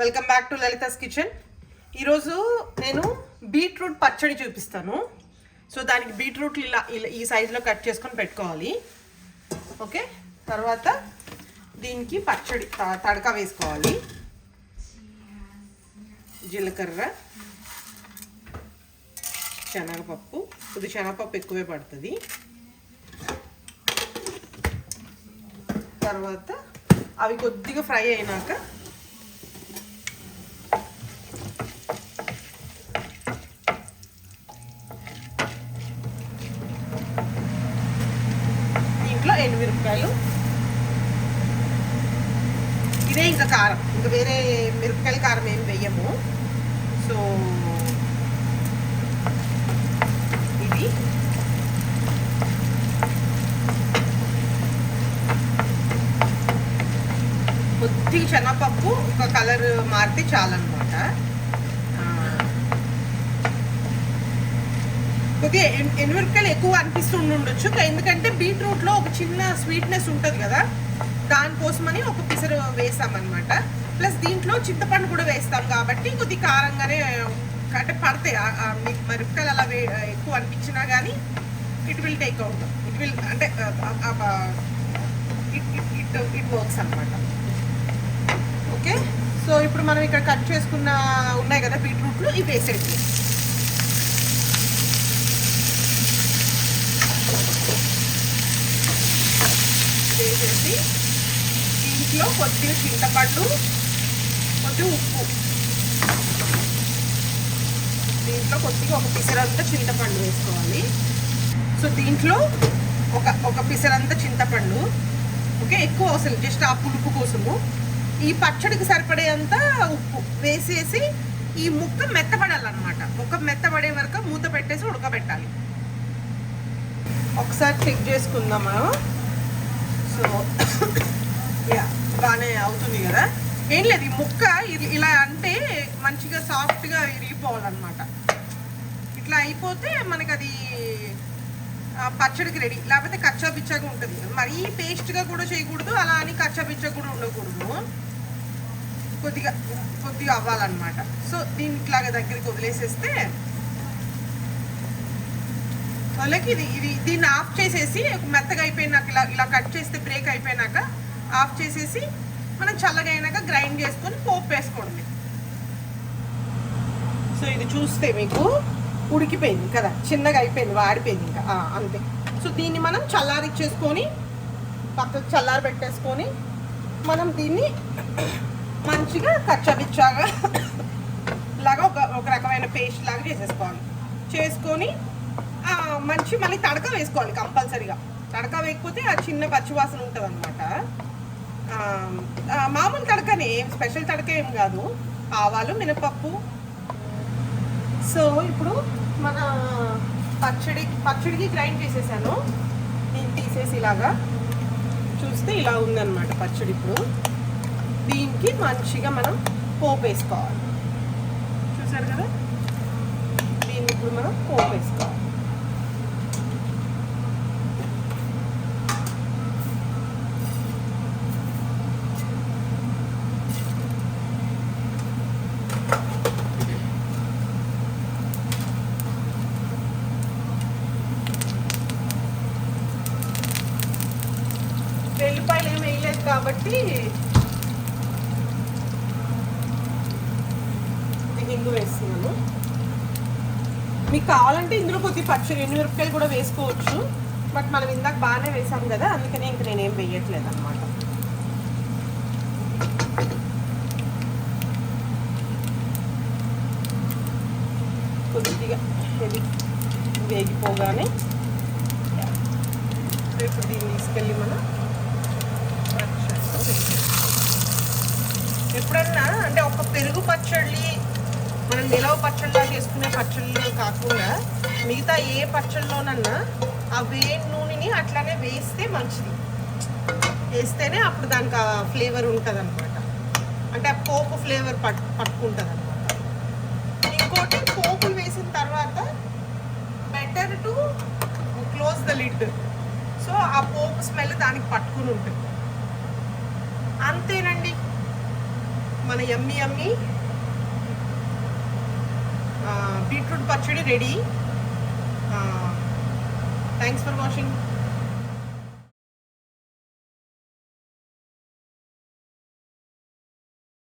Welcome back to Lalitha's kitchen. ఈరోజు నేను beetroot పచ్చడి చూపిస్తాను. సో దానికి బీట్రూట్ ఇలా ఈ సైజులో కట్ చేసుకొని పెట్టుకోవాలి. ఓకే, తర్వాత దీనికి పచ్చడి తడక వేసుకోవాలి. జీలకర్ర, శనగపప్పు, కొద్ది శనగపప్పు ఎక్కువే పడుతుంది. తర్వాత అవి కొద్దిగా ఫ్రై అయినాక దీంట్లో ఎండుమిరపకాయలు, ఇదే ఇంకా కారం, ఇంకా వేరే మిరపకాయల కారం ఏం వేయము. సో ఇది కొద్దిగా శనగపప్పు ఒక కలర్ మారితే చాలన్నమాట. కొద్దిగా ఎండుమిరపకాయలు ఎక్కువ అనిపిస్తుండొచ్చు, ఎందుకంటే బీట్రూట్లో ఒక చిన్న స్వీట్నెస్ ఉంటుంది కదా, దానికోసమని ఒక పిసరు వేస్తామన్నమాట. ప్లస్ దీంట్లో చింతపండు కూడా వేస్తాం కాబట్టి కొద్ది కారంగానే అంటే పడతాయి. మిరపకాయలు అలా ఎక్కువ అనిపించినా కానీ it will take out, it will అంటే ఇట్ వర్క్స్ అనమాట. ఓకే, సో ఇప్పుడు మనం ఇక్కడ కట్ చేసుకున్న ఉన్నాయి కదా బీట్రూట్లు, ఇవి వేసేది. వేసేసి దీంట్లో కొద్దిగా చింతపండు, కొద్దిగా ఉప్పు, దీంట్లో కొద్దిగా ఒక పిసరంతా చింతపండు వేసుకోవాలి. సో దీంట్లో ఒక పిసరంతా చింతపండు, ఓకే, ఎక్కువ అవసరం, జస్ట్ ఆ పులుపు కోసము. ఈ పచ్చడికి సరిపడేంత ఉప్పు వేసేసి ఈ ముక్క మెత్తపడాలన్నమాట. ముక్క మెత్తపడే వరకు మూత పెట్టేసి ఉడకబెట్టాలి. ఒకసారి చెక్ చేసుకుందాం మనం. సో బాగానే అవుతుంది కదా. ఏం లేదు, ఈ ముక్క ఇలా అంటే మంచిగా సాఫ్ట్గా విరిగిపోవాలన్నమాట. ఇట్లా అయిపోతే మనకి అది పచ్చడికి రెడీ. లేకపోతే కచ్చా బిచ్చాగా ఉంటుంది, మరీ పేస్ట్గా కూడా చేయకూడదు, అలా అని కచ్చా బిచ్చా కూడా ఉండకూడదు, కొద్దిగా అవ్వాలన్నమాట. సో దీన్ని ఇట్లాగా దగ్గరికి వదిలేసేస్తే వాళ్ళకి దీన్ని ఆఫ్ చేసేసి మెత్తగా అయిపోయినాక ఇలా కట్ చేస్తే బ్రేక్ అయిపోయినాక ఆఫ్ చేసేసి మనం చల్లగా అయినాక గ్రైండ్ చేసుకొని పోపు వేసుకోండి. సో ఇది చూస్తే మీకు ఉడికిపోయింది కదా, చిన్నగా అయిపోయింది, వాడిపోయింది ఇంకా అంతే. సో దీన్ని మనం చల్లారిచ్చేసుకొని పక్కకు చల్లారి పెట్టేసుకొని మనం దీన్ని మంచిగా కచ్చాబిచ్చాగా లాగా ఒక రకమైన పేస్ట్ లాగా చేసేసుకోవాలి. చేసుకొని మళ్ళీ తడక వేసుకోవాలి కంపల్సరీగా. తడక వేయకపోతే ఆ చిన్న పచ్చివాసన ఉంటుంది అనమాట. మామూలు తడకనే, స్పెషల్ తడక ఏం కాదు, ఆవాలు, మినపప్పు. సో ఇప్పుడు మన పచ్చడికి గ్రైండ్ చేసేసాను. దీన్ని తీసేసి ఇలాగా చూస్తే ఇలా ఉందన్నమాట పచ్చడి. ఇప్పుడు దీనికి మంచిగా మనం పోపు వేసుకోవాలి. చూసారు కదా, దీన్ని ఇప్పుడు మనం పోపు వేసుకోవాలి. వెల్లిపాయలు ఏమి వేయలేదు కాబట్టి ఇంగు వేస్తున్నాను. మీకు కావాలంటే ఇందులో కొద్దిగా పచ్చడి ఎండుమిరపకాయలు కూడా వేసుకోవచ్చు, బట్ మనం ఇందాక బాగానే వేసాం కదా, అందుకనే ఇంక నేనేం వేయట్లేదు అనమాట. కొద్దిగా ఇది వేగిపోగానే ఇప్పుడు దీన్ని తీసుకెళ్ళి మనం ఎప్పుడన్నా అంటే ఒక పెరుగు పచ్చడి, మనం నిలవ పచ్చడిలా చేసుకునే పచ్చళ్ళు కాకుండా మిగతా ఏ పచ్చళ్ళలోనన్నా ఆ వేడి నూనెని అట్లానే వేస్తే మంచిది. వేస్తేనే అప్పుడు దానికి ఆ ఫ్లేవర్ ఉంటుంది అనమాట, అంటే ఆ పోపు ఫ్లేవర్ పట్టుకుంటుంది అనమాట. ఇంకోటి పోపులు వేసిన తర్వాత better to close the lid. So ఆ పోపు స్మెల్ దానికి పట్టుకుని ఉంటుంది. అంతేనండి. మన యమ్మీ యమ్మీ బీట్రూట్ పచ్చడి రెడీ. Thanks for watching.